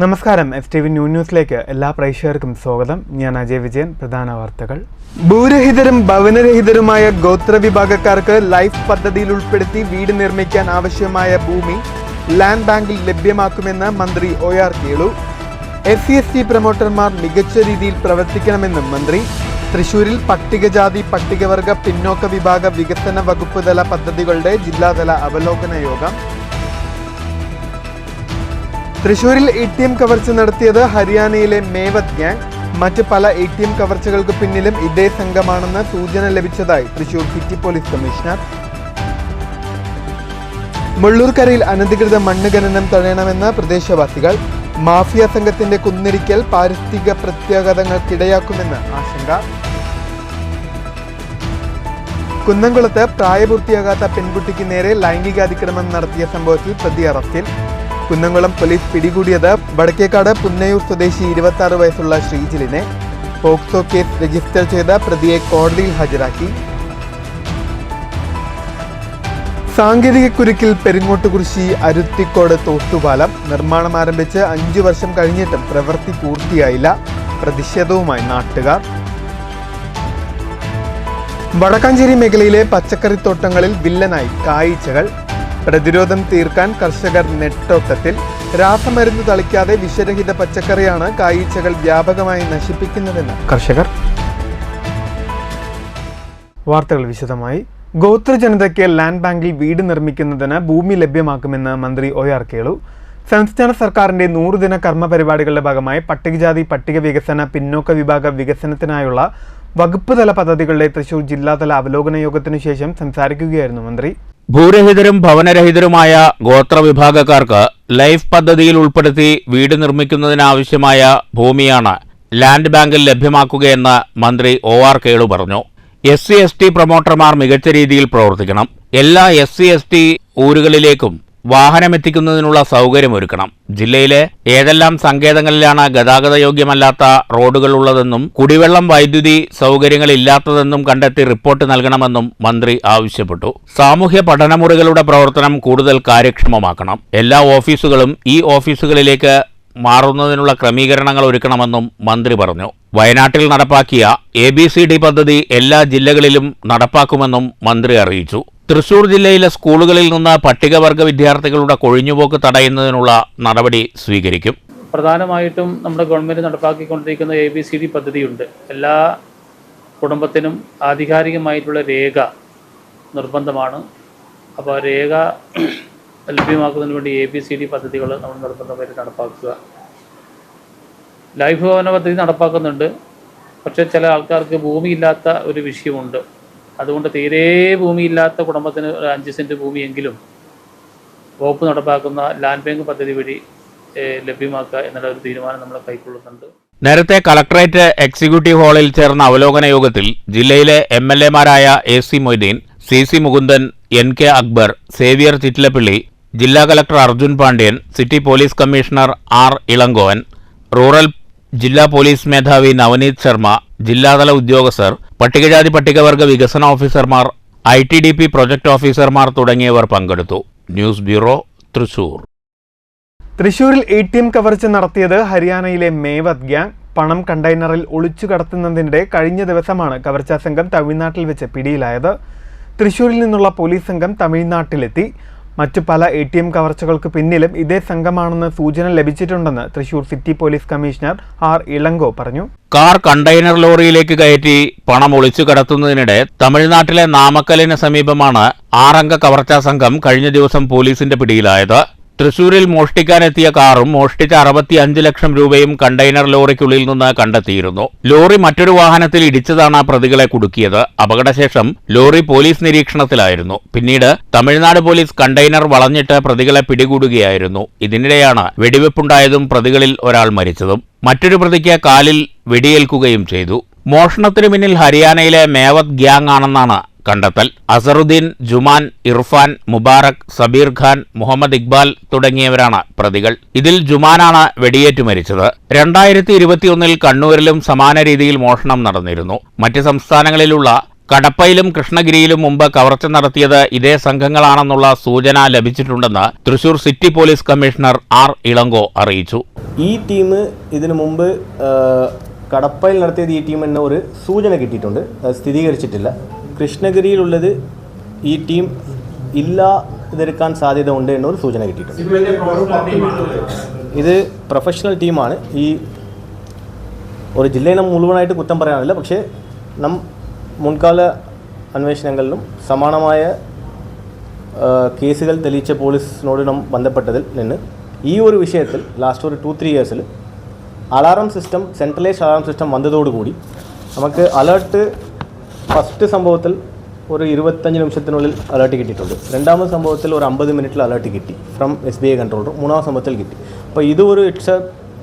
നമസ്കാരം. FTV ന്യൂസിലേക്ക് എല്ലാ പ്രേക്ഷകർക്കും സ്വാഗതം. ഞാൻ അജയ് വിജയൻ. പ്രധാന വാർത്തകൾ. ഭൂരഹിതരും ഭവനരഹിതരുമായ ഗോത്രവിഭാഗക്കാർക്ക് ലൈഫ് പദ്ധതിയിൽ ഉൾപ്പെടുത്തി വീട് നിർമ്മിക്കാൻ ആവശ്യമായ ഭൂമി ലാൻഡ് ബാങ്കിൽ ലഭ്യമാക്കുമെന്ന് മന്ത്രി OR കേളു. SC/ST പ്രൊമോട്ടർമാർ മികച്ച രീതിയിൽ പ്രവർത്തിക്കണമെന്നും മന്ത്രി. തൃശൂരിൽ പട്ടികജാതി പട്ടികവർഗ പിന്നോക്ക വിഭാഗ വികസന വകുപ്പ് തല പദ്ധതികളുടെ ജില്ലാതല അവലോകന യോഗം. തൃശൂരിൽ ATM കവർച്ച നടത്തിയത് ഹരിയാനയിലെ മേവത് ഗ്യാങ്. മറ്റ് പല ATM കവർച്ചകൾക്ക് പിന്നിലും ഇതേ സംഘമാണെന്ന് സൂചന ലഭിച്ചതായി തൃശൂർ സിറ്റി പോലീസ് കമ്മീഷണർ. മുള്ളൂർക്കരയിൽ അനധികൃത മണ്ണ് ഖനനം തടയണമെന്ന് പ്രദേശവാസികൾ. മാഫിയ സംഘത്തിന്റെ കുന്നിടിക്കൽ പാരിസ്ഥിതിക പ്രത്യാഘാതങ്ങൾക്കിടയാക്കുമെന്ന് ആശങ്ക. കുന്നംകുളത്ത് പ്രായപൂർത്തിയാകാത്ത പെൺകുട്ടിക്ക് നേരെ ലൈംഗികാതിക്രമം നടത്തിയ സംഭവത്തിൽ പ്രതി അറസ്റ്റിൽ. കുന്നംകുളം പോലീസ് പിടികൂടിയത് വടക്കേക്കാട് പുന്നയൂർ സ്വദേശി 26 വയസ്സുള്ള ശ്രീജിലിനെ. പോക്സോ കേസ് രജിസ്റ്റർ ചെയ്ത പ്രതിയെ കോടതിയിൽ ഹാജരാക്കി. സാങ്കേതിക കുരുക്കിൽ പെരിങ്ങോട്ടുകുറിശി അരുത്തിക്കോട് തോട്ടുപാലം നിർമ്മാണം ആരംഭിച്ച് 5 വർഷം കഴിഞ്ഞിട്ടും പ്രവൃത്തി പൂർത്തിയായില്ല. പ്രതിഷേധവുമായി നാട്ടുകാർ. വടക്കാഞ്ചേരി മേഖലയിലെ പച്ചക്കറിത്തോട്ടങ്ങളിൽ വില്ലനായി കായീച്ചകൾ. പ്രതിരോധം തീർക്കാൻ കർഷകർ നെട്ടോട്ടത്തിൽ. രാസമരുന്ന് തളിക്കാതെ വിഷരഹിത പച്ചക്കറിയാണ് കായീച്ചകൾ വ്യാപകമായി നശിപ്പിക്കുന്നതെന്ന് കർഷകർ. വാർത്തകൾ വിശദമായി. ഗോത്ര ജനതയ്ക്ക് ലാൻഡ് ബാങ്കിൽ വീട് നിർമ്മിക്കുന്നതിന് ഭൂമി ലഭ്യമാക്കുമെന്ന് മന്ത്രി OR കേളു. സംസ്ഥാന സർക്കാരിന്റെ 100 ദിന കർമ്മ പരിപാടികളുടെ ഭാഗമായി പട്ടികജാതി പട്ടിക വികസന പിന്നോക്ക വിഭാഗ വികസനത്തിനായുള്ള വകുപ്പ് തല പദ്ധതികളുടെ തൃശൂർ ജില്ലാതല അവലോകന യോഗത്തിനു ശേഷം സംസാരിക്കുകയായിരുന്നു മന്ത്രി. ഭൂരഹിതരും ഭവനരഹിതരുമായ ഗോത്രവിഭാഗക്കാർക്ക് ലൈഫ് പദ്ധതിയിൽ ഉൾപ്പെടുത്തി വീട് നിർമ്മിക്കുന്നതിനാവശ്യമായ ഭൂമിയാണ് ലാൻഡ് ബാങ്കിൽ ലഭ്യമാക്കുകയെന്ന് മന്ത്രി OR കേളു പറഞ്ഞു. SC/ST പ്രൊമോട്ടർമാർ മികച്ച രീതിയിൽ പ്രവർത്തിക്കണം. എല്ലാ SC/ST ഊരുകളിലേക്കും വാഹനമെത്തിക്കുന്നതിനുള്ള സൗകര്യമൊരുക്കണം. ജില്ലയിലെ ഏതെല്ലാം സങ്കേതങ്ങളിലാണ് ഗതാഗതയോഗ്യമല്ലാത്ത റോഡുകളുള്ളതെന്നും കുടിവെള്ളം വൈദ്യുതി സൗകര്യങ്ങളില്ലാത്തതെന്നും കണ്ടെത്തി റിപ്പോർട്ട് നൽകണമെന്നും മന്ത്രി ആവശ്യപ്പെട്ടു. സാമൂഹ്യ പഠനമുറികളുടെ പ്രവർത്തനം കൂടുതൽ കാര്യക്ഷമമാക്കണം. എല്ലാ ഓഫീസുകളും ഈ ഓഫീസുകളിലേക്ക് മാറുന്നതിനുള്ള ക്രമീകരണങ്ങൾ ഒരുക്കണമെന്നും മന്ത്രി പറഞ്ഞു. വയനാട്ടിൽ നടപ്പാക്കിയ ABCD പദ്ധതി എല്ലാ ജില്ലകളിലും നടപ്പാക്കുമെന്നും മന്ത്രി അറിയിച്ചു. തൃശൂർ ജില്ലയിലെ സ്കൂളുകളിൽ നിന്ന് പട്ടികവർഗ വിദ്യാർത്ഥികളുടെ കൊഴിഞ്ഞുപോക്ക് തടയുന്നതിനുള്ള നടപടി സ്വീകരിക്കും. പ്രധാനമായിട്ടും നമ്മുടെ ഗവൺമെൻറ് നടപ്പാക്കിക്കൊണ്ടിരിക്കുന്ന ABCD പദ്ധതിയുണ്ട്. എല്ലാ കുടുംബത്തിനും ആധികാരികമായിട്ടുള്ള രേഖ നിർബന്ധമാണ്. അപ്പോൾ ആ രേഖ ലഭ്യമാക്കുന്നതിന് വേണ്ടി ABCD പദ്ധതികൾ നമ്മൾ നിർബന്ധമായിട്ട് നടപ്പാക്കുക. ലൈഫ് ഭവന പദ്ധതി നടപ്പാക്കുന്നുണ്ട്. പക്ഷേ ചില ആൾക്കാർക്ക് ഭൂമിയില്ലാത്ത ഒരു വിഷയമുണ്ട്. അതുകൊണ്ട് തീരെ ഭൂമിയില്ലാത്ത കുടുംബത്തിന് 5 സെൻറ്റ് ഭൂമിയെങ്കിലും വകുപ്പ് നടപ്പാക്കുന്ന ലാൻഡ് ബാങ്ക് പദ്ധതി വഴി ലഭ്യമാക്കുക എന്നുള്ള ഒരു തീരുമാനം നമ്മൾ കൈക്കൊള്ളുന്നുണ്ട്. നേരത്തെ കളക്ടറേറ്റ് എക്സിക്യൂട്ടീവ് ഹാളിൽ ചേർന്ന അവലോകന യോഗത്തിൽ ജില്ലയിലെ MLA-മാരായ AC Moideen, CC Mukundan, NK Akbar, Xavier Chittilappilly, ജില്ലാ collector Arjun Pandian, city police commissioner R Elangovan, rural ജില്ലാ പോലീസ് മേധാവി നവനീത് ശർമ്മ, ജില്ലാതല ഉദ്യോഗസ്ഥർ, പട്ടികജാതി പട്ടികവർഗ വികസന ഓഫീസർമാർ, ITDP പ്രൊജക്ട് ഓഫീസർമാർ തുടങ്ങിയവർ പങ്കെടുത്തു. News bureau, Thrissur. തൃശൂരിൽ ATM കവർച്ച നടത്തിയത് ഹരിയാനയിലെ മേവത് ഗ്യാങ്. പണം കണ്ടെയ്നറിൽ ഒളിച്ചു കടത്തുന്നതിനിടെ കഴിഞ്ഞ ദിവസമാണ് കവർച്ചാ സംഘം തമിഴ്നാട്ടിൽ വെച്ച് പിടിയിലായത്. തൃശൂരിൽ നിന്നുള്ള പോലീസ് സംഘം തമിഴ്നാട്ടിലെത്തി. മറ്റു പല ATM കവർച്ചകൾക്ക് പിന്നിലും ഇതേ സംഘമാണെന്ന് സൂചന ലഭിച്ചിട്ടുണ്ടെന്ന് Thrissur city police commissioner R Ilango പറഞ്ഞു. കാർ കണ്ടെയ്നർ ലോറിയിലേക്ക് കയറ്റി പണം ഒളിച്ചു കടത്തുന്നതിനിടെ തമിഴ്നാട്ടിലെ നാമക്കലിന് സമീപമാണ് 6 അംഗ കവർച്ചാ സംഘം കഴിഞ്ഞ ദിവസം പോലീസിന്റെ പിടിയിലായത്. തൃശൂരിൽ മോഷ്ടിക്കാനെത്തിയ കാറും മോഷ്ടിച്ച 65 ലക്ഷം രൂപയും കണ്ടെയ്നർ ലോറിക്കുള്ളിൽ നിന്ന് കണ്ടെത്തിയിരുന്നു. ലോറി മറ്റൊരു വാഹനത്തിൽ ഇടിച്ചതാണ് പ്രതികളെ കുടുക്കിയത്. അപകടശേഷം ലോറി പോലീസ് നിരീക്ഷണത്തിലായിരുന്നു. പിന്നീട് തമിഴ്നാട് പോലീസ് കണ്ടെയ്നർ വളഞ്ഞിട്ട് പ്രതികളെ പിടികൂടുകയായിരുന്നു. ഇതിനിടെയാണ് വെടിവെപ്പുണ്ടായതും പ്രതികളിൽ ഒരാൾ മരിച്ചതും. മറ്റൊരു പ്രതിക്ക് കാലിൽ വെടിയേൽക്കുകയും ചെയ്തു. മോഷണത്തിനു പിന്നിൽ ഹരിയാനയിലെ മേവത് ഗ്യാങ് ആണെന്നാണ് കണ്ടെത്തൽ. അസറുദ്ദീൻ, ജുമാൻ, ഇർഫാൻ, മുബാറക്, സബീർ ഖാൻ, മുഹമ്മദ് ഇക്ബാൽ തുടങ്ങിയവരാണ് പ്രതികൾ. ഇതിൽ ജുമാനാണ് വെടിയേറ്റു മരിച്ചത്. 2021 കണ്ണൂരിലും സമാന രീതിയിൽ മോഷണം നടന്നിരുന്നു. മറ്റ് സംസ്ഥാനങ്ങളിലുള്ള കടപ്പയിലും കൃഷ്ണഗിരിയിലും മുമ്പ് കവർച്ച നടത്തിയത് ഇതേ സംഘങ്ങളാണെന്നുള്ള സൂചന ലഭിച്ചിട്ടുണ്ടെന്ന് Thrissur city police commissioner R Ilango അറിയിച്ചു. ഈ ടീം ഇതിനു മുമ്പ് കടപ്പയിൽ നടത്തിയത് ഈ ടീം എന്ന ഒരു സൂചന കിട്ടിയിട്ടുണ്ട്, സ്ഥിരീകരിച്ചിട്ടില്ല. കൃഷ്ണഗിരിയിലുള്ളത് ഈ ടീം ഇല്ലാതിരിക്കാൻ സാധ്യത ഉണ്ട് എന്നൊരു സൂചന കിട്ടിയിട്ടുണ്ട്. ഇത് പ്രൊഫഷണൽ ടീമാണ്. ഈ ഒരു ജില്ലയെ മുഴുവനായിട്ട് കുറ്റം പറയാനില്ല, പക്ഷേ മുൻകാല അന്വേഷണങ്ങളിലും സമാനമായ കേസുകൾ തെളിയിച്ച പോലീസിനോട് ബന്ധപ്പെട്ടതിൽ നിന്ന് ഈ ഒരു വിഷയത്തിൽ ലാസ്റ്റ് ഒരു 2-3 ഇയേഴ്സിൽ alarm system, centralised alarm system വന്നതോടുകൂടി നമുക്ക് അലേർട്ട് ഫസ്റ്റ് സംഭവത്തിൽ ഒരു 25 നിമിഷത്തിനുള്ളിൽ അലേർട്ട് കിട്ടിയിട്ടുണ്ട്. രണ്ടാമത്തെ സംഭവത്തിൽ ഒരു 50 മിനിറ്റിൽ അലേർട്ട് കിട്ടി ഫ്രം SBI കൺട്രോൾ റൂം. മൂന്നാം സംഭവത്തിൽ കിട്ടി. അപ്പോൾ ഇറ്റ്സ് എ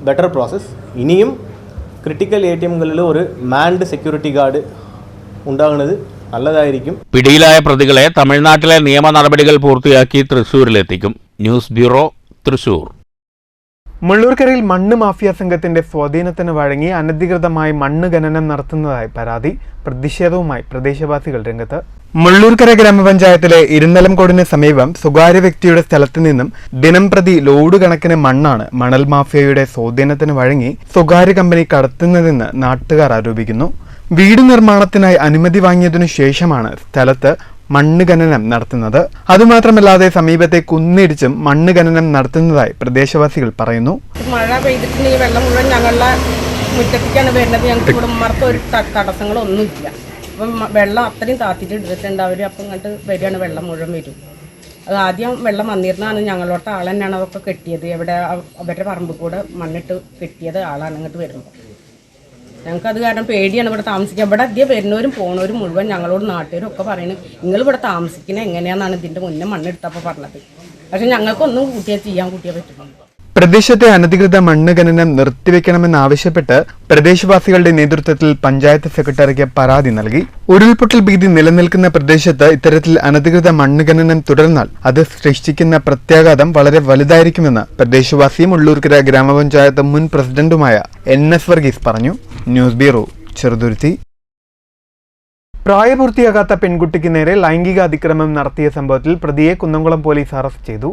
ബെറ്റർ പ്രോസസ്സ്. ഇനിയും ക്രിട്ടിക്കൽ ATMകളിൽ ഒരു മാൻഡ് സെക്യൂരിറ്റി ഗാർഡ് ഉണ്ടാകുന്നത് നല്ലതായിരിക്കും. പിടിയിലായ പ്രതികളെ തമിഴ്നാട്ടിലെ നിയമ നടപടികൾ പൂർത്തിയാക്കി തൃശൂരിലെത്തിക്കും. News bureau, Thrissur. മുള്ളൂർക്കരയിൽ മണ്ണ് മാഫിയ സംഘത്തിന്റെ സ്വാധീനത്തിന് വഴങ്ങി അനധികൃതമായി മണ്ണ് ഖനനം നടത്തുന്നതായി പരാതി. പ്രതിഷേധവുമായി പ്രദേശവാസികൾ രംഗത്ത്. മുള്ളൂർക്കര ഗ്രാമപഞ്ചായത്തിലെ ഇരുന്നലംകോടിന് സമീപം സ്വകാര്യ വ്യക്തിയുടെ സ്ഥലത്തു നിന്നും ദിനംപ്രതി ലോഡ് കണക്കിന് മണ്ണാണ് മണൽ മാഫിയയുടെ സ്വാധീനത്തിന് വഴങ്ങി സ്വകാര്യ കമ്പനി കടത്തുന്നതെന്ന് നാട്ടുകാർ ആരോപിക്കുന്നു. വീട് നിർമ്മാണത്തിനായി അനുമതി വാങ്ങിയതിനു ശേഷമാണ് സ്ഥലത്ത് മണ്ണ് ഖനനം നടത്തുന്നത്. അതുമാത്രമല്ലാതെ സമീപത്തെ കുന്നിടിച്ചും മണ്ണ് ഖനനം നടത്തുന്നതായി പ്രദേശവാസികൾ പറയുന്നു. മഴ പെയ്തിട്ടുണ്ടെങ്കിൽ വെള്ളം മുഴുവൻ ഞങ്ങളുടെ മുറ്റത്തേക്കാണ് വരുന്നത്. ഞങ്ങൾക്ക് ഇവിടെ മറത്ത് ഒരു തടസ്സങ്ങളൊന്നുമില്ല. അപ്പം വെള്ളം അത്രയും താത്തിട്ട് എടുത്തിട്ടുണ്ട് അവർ. അപ്പം ഇങ്ങോട്ട് വരികയാണ്, വെള്ളം മുഴുവൻ വരും. അത് ആദ്യം വെള്ളം വന്നിരുന്നാണ് ഞങ്ങളോട്ട് ആൾ തന്നെയാണ് അതൊക്കെ കെട്ടിയത്. എവിടെ അവരുടെ പറമ്പ് കൂടെ മണ്ണിട്ട് കെട്ടിയത് ആളാണ് ഇങ്ങോട്ട് വരുമ്പോൾ. ഞങ്ങൾക്കത് കാരണം പേടിയാണ് ഇവിടെ താമസിക്കുക. ഇവിടെ അധികം വരുന്നവരും പോകുന്നവരും മുഴുവൻ ഞങ്ങളോട് നാട്ടുകാരും ഒക്കെ പറയുന്നത് നിങ്ങൾ ഇവിടെ താമസിക്കുന്നത് എങ്ങനെയാണെന്നാണ് ഇതിൻ്റെ മുന്നേ മണ്ണെടുത്തപ്പോൾ പറഞ്ഞത്. പക്ഷെ ഞങ്ങൾക്കൊന്നും ചെയ്യാൻ പറ്റുന്നു. പ്രദേശത്തെ അനധികൃത മണ്ണ് ഖനനം നിർത്തിവെക്കണമെന്നാവശ്യപ്പെട്ട് പ്രദേശവാസികളുടെ നേതൃത്വത്തിൽ പഞ്ചായത്ത് സെക്രട്ടറിക്ക് പരാതി നൽകി. ഉരുൾപൊട്ടൽ ഭീതി നിലനിൽക്കുന്ന പ്രദേശത്ത് ഇത്തരത്തിൽ അനധികൃത മണ്ണ് ഖനനം തുടർന്നാൽ അത് സൃഷ്ടിക്കുന്ന പ്രത്യാഘാതം വളരെ വലുതായിരിക്കുമെന്ന് പ്രദേശവാസിയും ഉള്ളൂർക്കര ഗ്രാമപഞ്ചായത്ത് മുൻ പ്രസിഡന്റുമായ NS വർഗീസ് പറഞ്ഞു. News bureau, Cheruthuruthy. പ്രായപൂർത്തിയാകാത്ത പെൺകുട്ടിക്ക് നേരെ ലൈംഗിക അതിക്രമം നടത്തിയ സംഭവത്തിൽ പ്രതിയെ കുന്നംകുളം പോലീസ് അറസ്റ്റ് ചെയ്തു.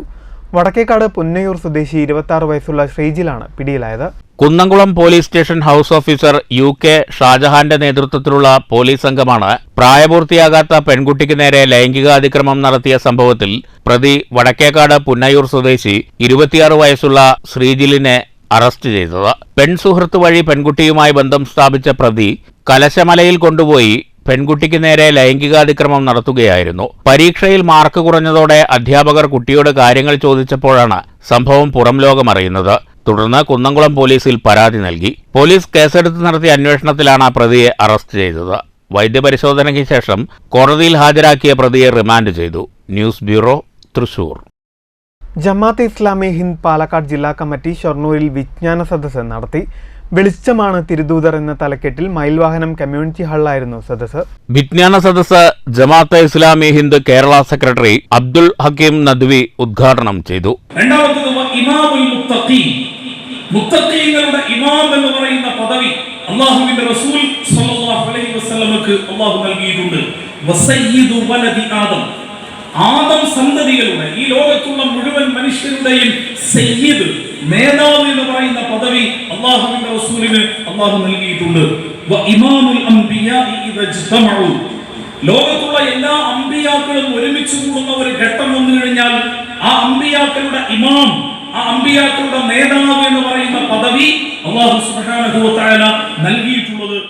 വടക്കേക്കാട് പുന്നയൂർ സ്വദേശി 26 വയസ്സുള്ള ശ്രീജിലാണ് പിടിയിലായത്. Kunnamkulam police station house officer UK ഷാജഹാന്റെ നേതൃത്വത്തിലുള്ള പോലീസ് സംഘമാണ് പ്രായപൂർത്തിയാകാത്ത പെൺകുട്ടിക്ക് നേരെ ലൈംഗികാതിക്രമം നടത്തിയ സംഭവത്തിൽ പ്രതി വടക്കേക്കാട് പുന്നയൂർ സ്വദേശി 26 വയസ്സുള്ള ശ്രീജിലിനെ അറസ്റ്റ് ചെയ്തത്. പെൺസുഹൃത്ത് വഴി പെൺകുട്ടിയുമായി ബന്ധം സ്ഥാപിച്ച പ്രതി കലശമലയിൽ കൊണ്ടുപോയി പെൺകുട്ടിക്ക് നേരെ ലൈംഗികാതിക്രമം നടത്തുകയായിരുന്നു. പരീക്ഷയിൽ മാർക്ക് കുറഞ്ഞതോടെ അധ്യാപകർ കുട്ടിയോട് കാര്യങ്ങൾ ചോദിച്ചപ്പോഴാണ് സംഭവം പുറം ലോകമറിയുന്നത്. തുടർന്ന് കുന്നംകുളം പോലീസിൽ പരാതി നൽകി. പോലീസ് കേസെടുത്ത് നടത്തിയ അന്വേഷണത്തിലാണ് പ്രതിയെ അറസ്റ്റ് ചെയ്തത്. വൈദ്യപരിശോധനയ്ക്ക് ശേഷം കോടതിയിൽ ഹാജരാക്കിയ പ്രതിയെ റിമാൻഡ് ചെയ്തു. News bureau, Thrissur. ജമാഅത്തെ ഇസ്ലാമി ഹിന്ദ് പാലക്കാട് ജില്ലാ കമ്മിറ്റി ഷൊർണൂരിൽ വിജ്ഞാന സദസ്സ് നടത്തി. വെളിച്ചമാണ് തിരുദൂതർ എന്ന തലക്കെട്ടിൽ മയിൽവാഹനം കമ്മ്യൂണിറ്റി ഹാളിലായിരുന്നു സദസ്സ്. വിജ്ഞാന സദസ്സ് ജമാഅത്തെ ഇസ്ലാമി ഹിന്ദ് കേരള സെക്രട്ടറി അബ്ദുൽ ഹക്കീം നദ്വി ഉദ്ഘാടനം ചെയ്തു. മുത്തഖീങ്ങളുടെ ഇമാം എന്ന് പറയുന്ന പദവി അല്ലാഹുവിന്റെ റസൂൽ സ്വല്ലല്ലാഹു അലൈഹി വസല്ലമക്ക് അല്ലാഹു നൽകിയിട്ടുണ്ട്. വസയ്യിദു വലദി ആദം, ആദം സന്തതികളുടെ ഈ ലോകത്തുള്ള മുഴുവൻ മനുഷ്യരുടെയും സയ്യിദ്, നേതാവ് എന്ന് പറയുന്ന പദവി അല്ലാഹുവിന്റെ റസൂലിന് അല്ലാഹു നൽകിയിട്ടുണ്ട്. വ ഇമാമുൽ അംബിയാഇ ഇദാ ഇജ്തമഉ, ലോകത്തുള്ള എല്ലാ അമ്പിയാക്കളും ഒരുമിച്ച് കൂടുന്ന ഒരു ഘട്ടം വന്നു കഴിഞ്ഞാൽ ആ അമ്പിയാക്കളുടെ ഇമാം, ആ അമ്പിയാക്കളുടെ നേതാവ് എന്ന് പറയുന്ന പദവി അല്ലാഹു സുബ്ഹാനഹു വ തആല നൽകിയിട്ടുള്ളത്.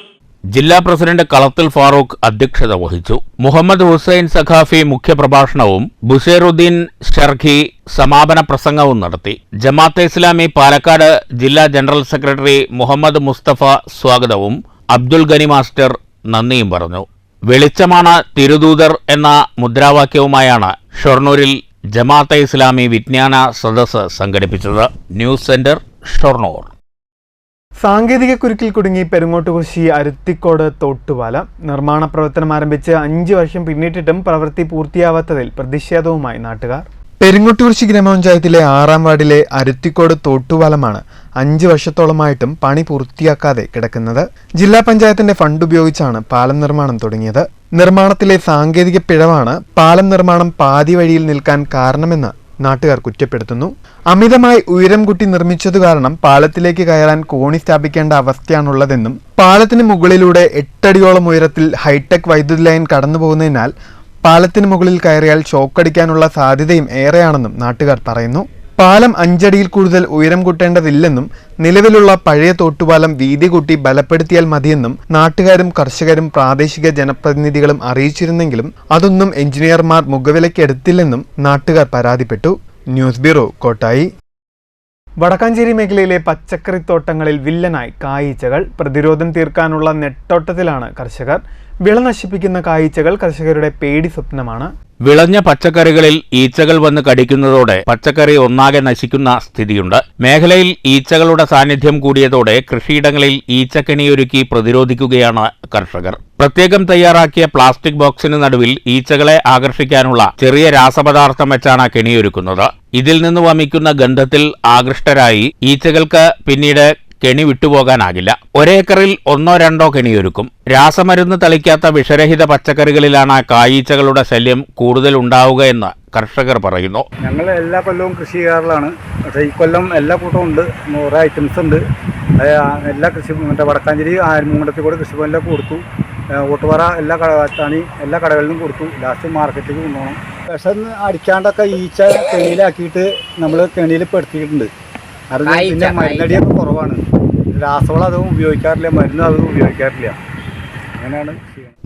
ജില്ലാ പ്രസിഡന്റ് കളത്തിൽ ഫാറൂഖ് അധ്യക്ഷത വഹിച്ചു. മുഹമ്മദ് ഹുസൈൻ സഖാഫി മുഖ്യപ്രഭാഷണവും ബുഷേറുദ്ദീൻ ഷർഖി സമാപന പ്രസംഗവും നടത്തി. ജമാഅത്തെ ഇസ്ലാമി പാലക്കാട് ജില്ലാ ജനറൽ സെക്രട്ടറി മുഹമ്മദ് മുസ്തഫ സ്വാഗതവും അബ്ദുൽ ഗനി മാസ്റ്റർ നന്ദിയും പറഞ്ഞു. വെളിച്ചമാണ് തിരുദൂതർ എന്ന മുദ്രാവാക്യവുമായാണ് ഷൊർണൂരിൽ ജമാഅത്തെ ഇസ്ലാമി വിജ്ഞാന സദസ്സ് സംഘടിപ്പിച്ചത്. News centre, Shoranur. സാങ്കേതിക കുരുക്കിൽ കുടുങ്ങി പെരുങ്ങോട്ടുകുറിശി അരുത്തിക്കോട് തോട്ടുപാല. നിർമ്മാണ പ്രവർത്തനം ആരംഭിച്ച് 5 വർഷം പിന്നിട്ടിട്ടും പ്രവൃത്തി പൂർത്തിയാവാത്തതിൽ പ്രതിഷേധവുമായി നാട്ടുകാർ. പെരുങ്ങോട്ടുകുറിശി ഗ്രാമപഞ്ചായത്തിലെ 6ാം വാർഡിലെ അരുത്തിക്കോട് തോട്ടുപാലമാണ് 5 വർഷത്തോളമായിട്ടും പണി പൂർത്തിയാക്കാതെ കിടക്കുന്നത്. ജില്ലാ പഞ്ചായത്തിന്റെ ഫണ്ട് ഉപയോഗിച്ചാണ് പാലം നിർമ്മാണം തുടങ്ങിയത്. നിർമ്മാണത്തിലെ സാങ്കേതിക പിഴവാണ് പാലം നിർമ്മാണം പാതി വഴിയിൽ നിൽക്കാൻ കാരണമെന്ന് നാട്ടുകാർ കുറ്റപ്പെടുത്തുന്നു. അമിതമായി ഉയരം കൂട്ടി നിർമ്മിച്ചതു കാരണം പാലത്തിലേക്ക് കയറാൻ കോണി സ്ഥാപിക്കേണ്ട അവസ്ഥയാണുള്ളതെന്നും പാലത്തിന് മുകളിലൂടെ 8 അടിയോളം ഉയരത്തിൽ ഹൈടെക് വൈദ്യുതി ലൈൻ കടന്നുപോകുന്നതിനാൽ പാലത്തിന് മുകളിൽ കയറിയാൽ ഷോക്കടിക്കാനുള്ള സാധ്യതയും ഏറെയാണെന്നും നാട്ടുകാർ പറയുന്നു. പാലം 5 അടിയിൽ കൂടുതൽ ഉയരം കൂട്ടേണ്ടതില്ലെന്നും നിലവിലുള്ള പഴയ തോട്ടുപാലം വീതി കൂട്ടി ബലപ്പെടുത്തിയാൽ മതിയെന്നും നാട്ടുകാരും കർഷകരും പ്രാദേശിക ജനപ്രതിനിധികളും അറിയിച്ചിരുന്നെങ്കിലും അതൊന്നും എഞ്ചിനീയർമാർ മുഖവിലയ്ക്കെടുത്തില്ലെന്നും നാട്ടുകാർ പരാതിപ്പെട്ടു. News bureau, Kottayi. വടക്കാഞ്ചേരി മേഖലയിലെ പച്ചക്കറിത്തോട്ടങ്ങളിൽ വില്ലനായി കായീച്ചകൾ. പ്രതിരോധം തീർക്കാനുള്ള നെട്ടോട്ടത്തിലാണ് കർഷകർ. വിള നശിപ്പിക്കുന്ന കായീച്ചകൾ കർഷകരുടെ പേടി സ്വപ്നമാണ്. വിളഞ്ഞ പച്ചക്കറികളിൽ ഈച്ചകൾ വന്ന് കടിക്കുന്നതോടെ പച്ചക്കറി ഒന്നാകെ നശിക്കുന്ന സ്ഥിതിയുണ്ട്. മേഖലയിൽ ഈച്ചകളുടെ സാന്നിധ്യം കൂടിയതോടെ കൃഷിയിടങ്ങളിൽ ഈച്ചക്കെണിയൊരുക്കി പ്രതിരോധിക്കുകയാണ് കർഷകർ. പ്രത്യേകം തയ്യാറാക്കിയ പ്ലാസ്റ്റിക് ബോക്സിന് നടുവിൽ ഈച്ചകളെ ആകർഷിക്കാനുള്ള ചെറിയ രാസപദാർത്ഥം വെച്ചാണ് കെണിയൊരുക്കുന്നത്. ഇതിൽ നിന്ന് വമിക്കുന്ന ഗന്ധത്തിൽ ആകൃഷ്ടരായി ഈച്ചകൾക്ക് പിന്നീട് കെണി വിട്ടുപോകാനാകില്ല. ഒരേക്കറിൽ 1-2 കെണിയൊരുക്കും. രാസമരുന്ന് തളിക്കാത്ത വിഷരഹിത പച്ചക്കറികളിലാണ് കായീച്ചകളുടെ ശല്യം കൂടുതൽ ഉണ്ടാവുക എന്ന് കർഷകർ പറയുന്നു. ഞങ്ങൾ എല്ലാ കൊല്ലവും കൃഷി ചെയ്യാറുള്ളതാണ്. പക്ഷേ ഈ കൊല്ലം എല്ലാ കൂട്ടവും ഉണ്ട്. 100 ഐറ്റംസ് ഉണ്ട്. എല്ലാ കൃഷി വടക്കാഞ്ചേരി ആരമൂടത്തിൽ കൂടെ കൃഷിഭവനിലൊക്കെ കൊടുത്തു. ഓട്ടുപാറ എല്ലാ കടകളിലും കൊടുത്തു. ലാസ്റ്റ് മാർക്കറ്റിലേക്ക് കൊണ്ടുപോകണം. വിഷം അടിക്കാണ്ടൊക്കെ ഈച്ച കെണിയിലാക്കിയിട്ട് നമ്മൾ കെണിയിൽ പെടുത്തിയിട്ടുണ്ട്. അത് പിന്നെ മരുന്നടിയൊക്കെ കുറവാണ്. രാസവളം അതും ഉപയോഗിക്കാറില്ല, മരുന്ന് അതും ഉപയോഗിക്കാറില്ല. അങ്ങനെയാണ്.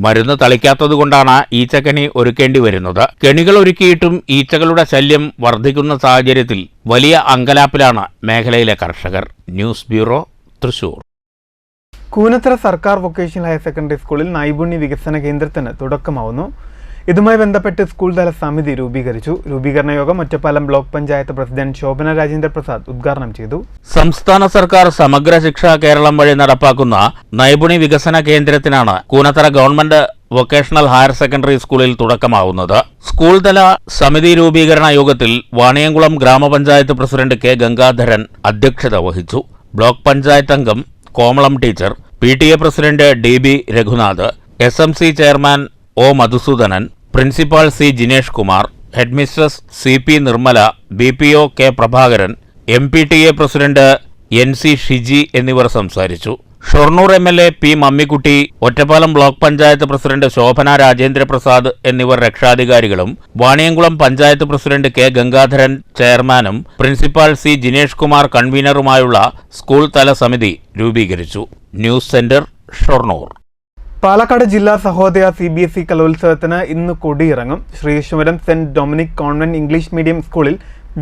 മരുന്ന് തളിക്കാത്തതുകൊണ്ടാണ് ഈച്ചക്കെണി ഒരുക്കേണ്ടി വരുന്നത്. കെണികൾ ഒരുക്കിയിട്ടും ഈച്ചകളുടെ ശല്യം വർദ്ധിക്കുന്ന സാഹചര്യത്തിൽ വലിയ അങ്കലാപ്പിലാണ് മേഖലയിലെ കർഷകർ. News bureau, Thrissur. കൂനത്തറ സർക്കാർ വൊക്കേഷണൽ ഹയർ സെക്കൻഡറി സ്കൂളിൽ നൈപുണ്യ വികസന കേന്ദ്രത്തിന് തുടക്കമാവുന്നു. ഇതുമായി ബന്ധപ്പെട്ട് സ്കൂൾ തല സമിതി രൂപീകരിച്ചു. രൂപീകരണ യോഗം ഒറ്റപ്പാലം ബ്ലോക്ക് പഞ്ചായത്ത് പ്രസിഡന്റ് ശോഭന രാജേന്ദ്ര പ്രസാദ് ഉദ്ഘാടനം ചെയ്തു. സംസ്ഥാന സർക്കാർ സമഗ്ര ശിക്ഷ കേരളം വഴി നടപ്പാക്കുന്ന നൈപുണ്യ വികസന കേന്ദ്രത്തിനാണ് Koonathara government vocational higher secondary സ്കൂളിൽ തുടക്കമാവുന്നത്. സ്കൂൾ തല സമിതി രൂപീകരണ യോഗത്തിൽ വാണിയംകുളം ഗ്രാമപഞ്ചായത്ത് പ്രസിഡന്റ് കെ ഗംഗാധരൻ അധ്യക്ഷത വഹിച്ചു. ബ്ലോക്ക് പഞ്ചായത്ത് അംഗം Komalam teacher, PTA president DB Raghunath, SMC chairman O Madhusoodanan, principal C Jinesh Kumar, headmistress CP Nirmala, BPO K Prabhakaran, MPTA president NC Shiji എന്നിവർ സംസാരിച്ചു. Shoranur MLA P Mammikutty, Ottapalam block panchayat president Shobhana Rajendra Prasad എന്നിവർ രക്ഷാധികാരികളും വാണിയംകുളം പഞ്ചായത്ത് പ്രസിഡന്റ് K ഗംഗാധരൻ ചെയർമാനും പ്രിൻസിപ്പാൾ C ജിനേഷ് കുമാർ കൺവീനറുമായുള്ള സ്കൂൾ തല സമിതി രൂപീകരിച്ചു. News centre, Shoranur. പാലക്കാട് ജില്ലാ സഹോദയ CBSE കലോത്സവത്തിന് ഇന്ന് കൊടിയിറങ്ങും. Sreekrishnapuram saint Dominic convent English medium സ്കൂളിൽ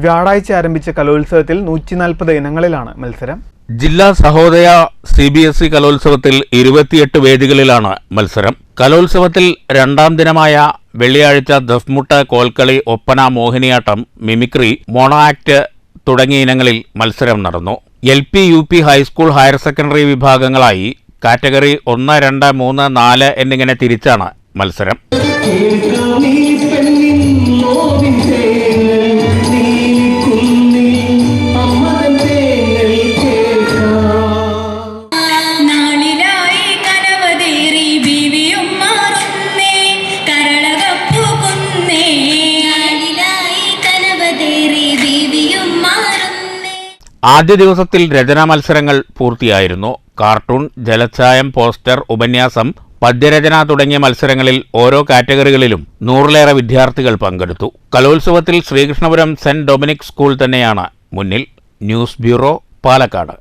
വ്യാഴാഴ്ച ആരംഭിച്ച കലോത്സവത്തിൽ 140 ഇനങ്ങളിലാണ് മത്സരം. ജില്ലാ സഹോദയ CBSE കലോത്സവത്തിൽ 28 വേദികളിലാണ് മത്സരം. കലോത്സവത്തിൽ 2ാം ദിനമായ വെള്ളിയാഴ്ച Duffmuttu, Kolkali, Oppana, Mohiniyattam, mimicry, mono act തുടങ്ങിയ ഇനങ്ങളിൽ മത്സരം നടന്നു. LP, UP, high school, higher secondary വിഭാഗങ്ങളായി കാറ്റഗറി 1, 2, 3, 4 എന്നിങ്ങനെ തിരിച്ചാണ് മത്സരം. ആദ്യ ദിവസത്തിൽ രചനാ മത്സരങ്ങൾ പൂർത്തിയായിരുന്നു. കാർട്ടൂൺ, ജലച്ചായം, പോസ്റ്റർ, ഉപന്യാസം, പദ്യരചന തുടങ്ങിയ മത്സരങ്ങളിൽ ഓരോ കാറ്റഗറികളിലും 100ലേറെ വിദ്യാർത്ഥികൾ പങ്കെടുത്തു. കലോത്സവത്തിൽ ശ്രീകൃഷ്ണപുരം സെന്റ് ഡൊമിനിക് സ്കൂൾ തന്നെയാണ് മുന്നിൽ. News bureau, Palakkad.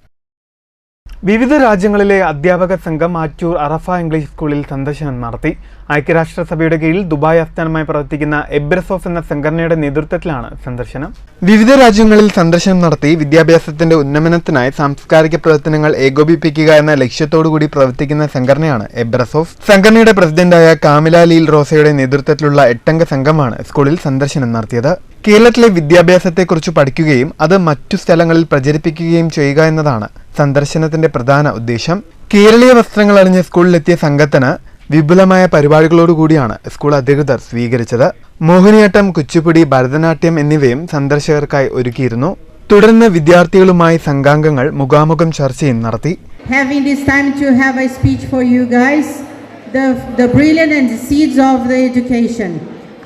വിവിധ രാജ്യങ്ങളിലെ അധ്യാപക സംഘം ആറ്റൂർ അറഫ ഇംഗ്ലീഷ് സ്കൂളിൽ സന്ദർശനം നടത്തി. ഐക്യരാഷ്ട്രസഭയുടെ കീഴിൽ ദുബായ് ആസ്ഥാനമായി പ്രവർത്തിക്കുന്ന എബ്രസോഫ് എന്ന സംഘടനയുടെ നേതൃത്വത്തിലാണ് സന്ദർശനം. വിവിധ രാജ്യങ്ങളിൽ സന്ദർശനം നടത്തി വിദ്യാഭ്യാസത്തിന്റെ ഉന്നമനത്തിനായി സാംസ്കാരിക പ്രവർത്തനങ്ങൾ ഏകോപിപ്പിക്കുക എന്ന ലക്ഷ്യത്തോടുകൂടി പ്രവർത്തിക്കുന്ന സംഘടനയാണ് എബ്രസോഫ്. സംഘടനയുടെ പ്രസിഡന്റായ കാമില ലീൽ റോസയുടെ നേതൃത്വത്തിലുള്ള 8-അംഗ സംഘമാണ് സ്കൂളിൽ സന്ദർശനം നടത്തിയത്. കേരളത്തിലെ വിദ്യാഭ്യാസത്തെക്കുറിച്ച് പഠിക്കുകയും അത് മറ്റു സ്ഥലങ്ങളിൽ പ്രചരിപ്പിക്കുകയും ചെയ്യുക എന്നതാണ് സന്ദർശനത്തിന്റെ പ്രധാന ഉദ്ദേശം. കേരളീയ വസ്ത്രങ്ങൾ അണിഞ്ഞ് സ്കൂളിലെത്തിയ സംഘത്തിന് വിപുലമായ പരിപാടികളോടുകൂടിയാണ് സ്കൂൾ അധികൃതർ സ്വീകരിച്ചത്. മോഹിനിയാട്ടം, കുച്ചിപ്പുടി, ഭരതനാട്യം എന്നിവയും സന്ദർശകർക്കായി ഒരുക്കിയിരുന്നു. തുടർന്ന് വിദ്യാർത്ഥികളുമായി സംഘാംഗങ്ങൾ മുഖാമുഖം ചർച്ചയും നടത്തി. the brilliant and the seeds of the education.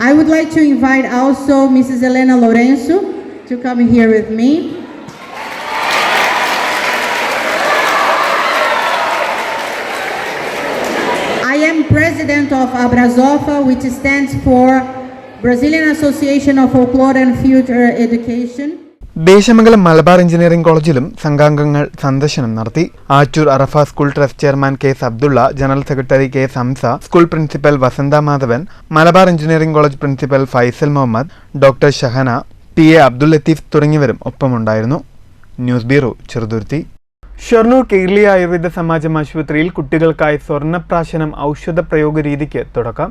I would like to invite also Mrs. Helena Lourenço to come here with me. I am president of Abrazofa, which stands for Brazilian Association of Folklore and Future Education. Desamangalam Malabar engineering കോളേജിലും സംഘാംഗങ്ങൾ സന്ദർശനം നടത്തി. Attoor Arafa school trust chairman K S Abdulla, general secretary K S Hamza, school principal Vasantha Madhavan, Malabar engineering college principal Faisal Muhammad, doctor Shahana, P A Abdul Latheef തുടങ്ങിയവരും ഒപ്പമുണ്ടായിരുന്നു. News bureau, Cheruthuruthy. Shoranur Keraleeya Ayurveda സമാജം ആശുപത്രിയിൽ കുട്ടികൾക്കായി സ്വർണ്ണപ്രാശനം ഔഷധ പ്രയോഗ രീതിക്ക് തുടക്കം.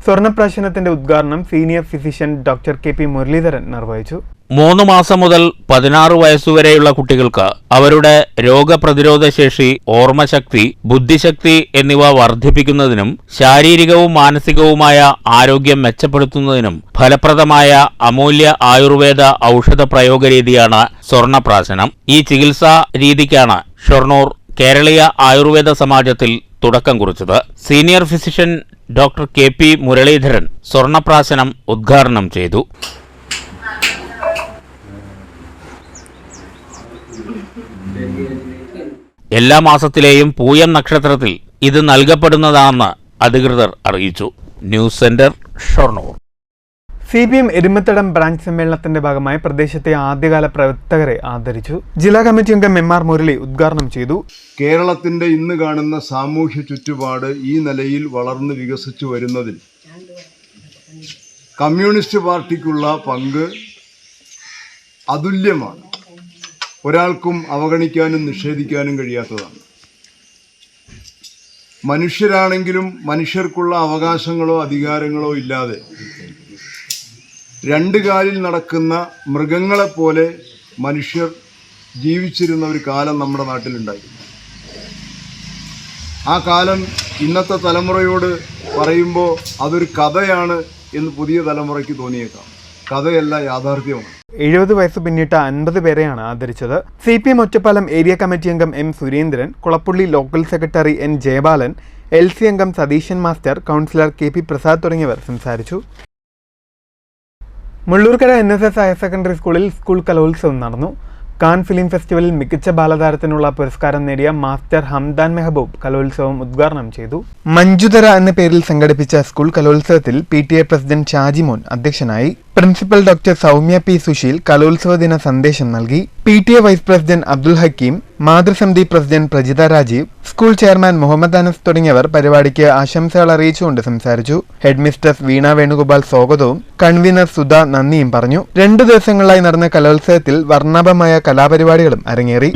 സ്വർണ്ണപ്രാശനത്തിന്റെ ഉദ്ഘാടനം senior physician doctor K P Muraleedharan നിർവഹിച്ചു. 3 മാസം മുതൽ 16 വയസ്സുവരെയുള്ള കുട്ടികൾക്ക് അവരുടെ രോഗപ്രതിരോധ ശേഷി, ഓർമ്മശക്തി, ബുദ്ധിശക്തി എന്നിവ വർദ്ധിപ്പിക്കുന്നതിനും ശാരീരികവും മാനസികവുമായ ആരോഗ്യം മെച്ചപ്പെടുത്തുന്നതിനും ഫലപ്രദമായ അമൂല്യ ആയുർവേദ ഔഷധ പ്രയോഗ രീതിയാണ് സ്വർണ്ണപ്രാശനം. ഈ ചികിത്സാ രീതിക്കാണ് ഷൊർണൂർ കേരളീയ ആയുർവേദ സമാജത്തിൽ തുടക്കം കുറിച്ചത്. Senior physician doctor K P Muraleedharan സ്വർണ്ണപ്രാശനം ഉദ്ഘാടനം ചെയ്തു. എല്ലാ മാസത്തിലെയും പൂയം നക്ഷത്രത്തിൽ ഇത് നൽകപ്പെടുന്നതാണെന്ന് അധികൃതർ അറിയിച്ചു. News centre, Shoranur. CPM Erumathadam branch സമ്മേളനത്തിന്റെ ഭാഗമായി പ്രദേശത്തെ ആദ്യകാല പ്രവർത്തകരെ ആദരിച്ചു. ജില്ലാ കമ്മിറ്റി അംഗം MR മുരളി ഉദ്ഘാടനം ചെയ്തു. കേരളത്തിന്റെ ഇന്ന് കാണുന്ന സാമൂഹ്യ ചുറ്റുപാട് ഈ നിലയിൽ വളർന്നു വികസിച്ചു വരുന്നതിൽ കമ്മ്യൂണിസ്റ്റ് പാർട്ടിക്കുള്ള പങ്ക് അതുല്യമാണ്. ഒരാൾക്കും അവഗണിക്കാനും നിഷേധിക്കാനും കഴിയാത്തതാണ്. മനുഷ്യരാണെങ്കിലും മനുഷ്യർക്കുള്ള അവകാശങ്ങളോ അധികാരങ്ങളോ ഇല്ലാതെ 2 കാലിൽ നടക്കുന്ന മൃഗങ്ങളെപ്പോലെ മനുഷ്യർ ജീവിച്ചിരുന്ന ഒരു കാലം നമ്മുടെ നാട്ടിലുണ്ടായിരുന്നു. ആ കാലം ഇന്നത്തെ തലമുറയോട് പറയുമ്പോൾ അതൊരു കഥയാണ് എന്ന് പുതിയ തലമുറയ്ക്ക് തോന്നിയേക്കാം. കഥയല്ല, യാഥാർത്ഥ്യമാണ്. 70 വയസ്സ് പിന്നിട്ട 50 പേരെയാണ് ആദരിച്ചത്. CPM ഒറ്റപ്പാലം ഏരിയ കമ്മിറ്റി അംഗം M Surendran, Kulappully local secretary N Jayabalan, LC അംഗം Satheesan master, councillor KP Prasad തുടങ്ങിയവർ സംസാരിച്ചു. മുള്ളൂർക്കര NSS ഹയർ സെക്കൻഡറി സ്കൂളിൽ സ്കൂൾ കലോത്സവം നടന്നു. കാൻ ഫിലിം ഫെസ്റ്റിവലിൽ മികച്ച ബാലതാരത്തിനുള്ള പുരസ്കാരം നേടിയ മാസ്റ്റർ ഹംദാൻ മെഹബൂബ് കലോത്സവം ഉദ്ഘാടനം ചെയ്തു. മഞ്ജുതര എന്ന പേരിൽ സംഘടിപ്പിച്ച സ്കൂൾ കലോത്സവത്തിൽ PTA പ്രസിഡന്റ് ഷാജിമോൻ അധ്യക്ഷനായി. Principal doctor Soumya P Susheel കലോത്സവ ദിന സന്ദേശം നൽകി. PTA vice president Abdul Hakeem, മാതൃസമിതി president Prajitha Rajeev, school chairman Muhammad Anas തുടങ്ങിയവർ പരിപാടിക്ക് ആശംസകൾ അറിയിച്ചുകൊണ്ട് സംസാരിച്ചു. ഹെഡ് മിസ്ട്രസ് വീണ വേണുഗോപാൽ സ്വാഗതവും കൺവീനർ സുധ നന്ദിയും പറഞ്ഞു. 2 ദിവസങ്ങളിലായി നടന്ന കലോത്സവത്തിൽ വർണ്ണാഭമായ കലാപരിപാടികളും അരങ്ങേറി.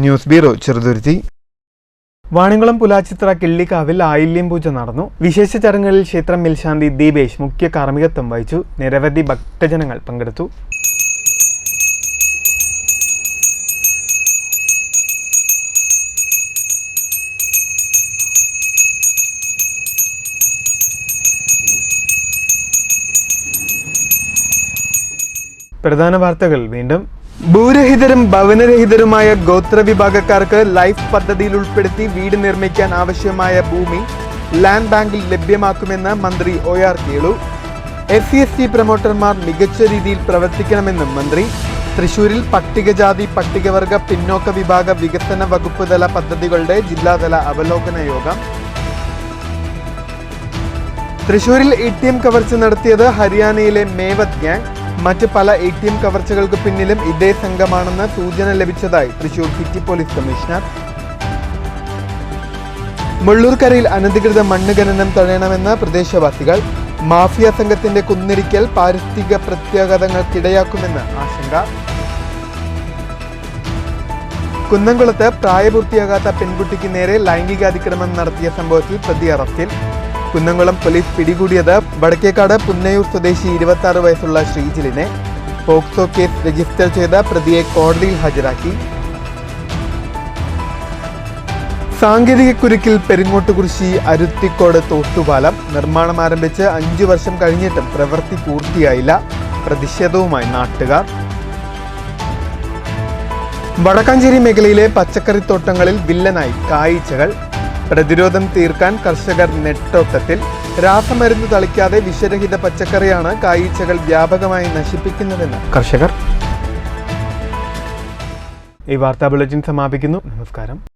News bureau, Cheruthuruthy. വാണിംകുളം പുലാച്ചിത്ര കിള്ളിക്കാവിൽ ആയില്യം പൂജ നടന്നു. വിശേഷ ചടങ്ങുകളിൽ ക്ഷേത്രം മേൽശാന്തി ദീപേഷ് മുഖ്യ കാർമ്മികത്വം വഹിച്ചു. നിരവധി ഭക്തജനങ്ങൾ പങ്കെടുത്തു. പ്രധാന വാർത്തകൾ വീണ്ടും. ഭൂരഹിതരും ഭവനരഹിതരുമായ ഗോത്രവിഭാഗക്കാർക്ക് ലൈഫ് പദ്ധതിയിൽ ഉൾപ്പെടുത്തി വീട് നിർമ്മിക്കാൻ ആവശ്യമായ ഭൂമി ലാൻഡ് ബാങ്കിൽ ലഭ്യമാക്കുമെന്ന് മന്ത്രി OR കേളു. SC/ST പ്രൊമോട്ടർമാർ മികച്ച രീതിയിൽ പ്രവർത്തിക്കണമെന്നും മന്ത്രി. തൃശൂരിൽ പട്ടികജാതി പട്ടികവർഗ പിന്നോക്ക വിഭാഗ വികസന വകുപ്പ് തല പദ്ധതികളുടെ ജില്ലാതല അവലോകന യോഗം. തൃശൂരിൽ ATM കവർച്ച നടത്തിയത് ഹരിയാനയിലെ മേവത് ഗ്യാങ്. മറ്റ് പല ATM കവർച്ചകൾക്ക് പിന്നിലും ഇതേ സംഘമാണെന്ന് സൂചന ലഭിച്ചതായി തൃശൂർ സിറ്റി പോലീസ് കമ്മീഷണർ. മുള്ളൂർക്കരയിൽ അനധികൃത മണ്ണ് ഖനനം തടയണമെന്ന് പ്രദേശവാസികൾ. മാഫിയ സംഘത്തിന്റെ കുന്നിടിക്കൽ പാരിസ്ഥിതിക പ്രത്യാഘാതങ്ങൾക്കിടയാക്കുമെന്ന് ആശങ്ക. കുന്നംകുളത്ത് പ്രായപൂർത്തിയാകാത്ത പെൺകുട്ടിക്ക് നേരെ ലൈംഗികാതിക്രമം നടത്തിയ സംഭവത്തിൽ പ്രതി അറസ്റ്റിൽ. കുന്നംകുളം പോലീസ് പിടികൂടിയത് വടക്കേക്കാട് പുന്നയൂർ സ്വദേശി 26 വയസ്സുള്ള ശ്രീജിലിനെ. പോക്സോ കേസ് രജിസ്റ്റർ ചെയ്ത പ്രതിയെ കോടതിയിൽ ഹാജരാക്കി. സാങ്കേതികക്കുരുക്കിൽ പെരിങ്ങോട്ടുകുറിശി അരുത്തിക്കോട് തോട്ടുപാലം നിർമ്മാണം ആരംഭിച്ച് 5 വർഷം കഴിഞ്ഞിട്ടും പ്രവൃത്തി പൂർത്തിയായില്ല. പ്രതിഷേധവുമായി നാട്ടുകാർ. വടക്കാഞ്ചേരി മേഖലയിലെ പച്ചക്കറിത്തോട്ടങ്ങളിൽ വില്ലനായി കായീച്ചകൾ. പ്രതിരോധം തീർക്കാൻ കർഷകർ നെട്ടോട്ടത്തിൽ. രാസമരുന്ന് തളിക്കാതെ വിഷരഹിത പച്ചക്കറിയാണ് കായീച്ചകൾ വ്യാപകമായി നശിപ്പിക്കുന്നതെന്ന് കർഷകർ. ഈ വാർത്താ ബുള്ളറ്റിൻ സമാപിക്കുന്നു. നമസ്കാരം.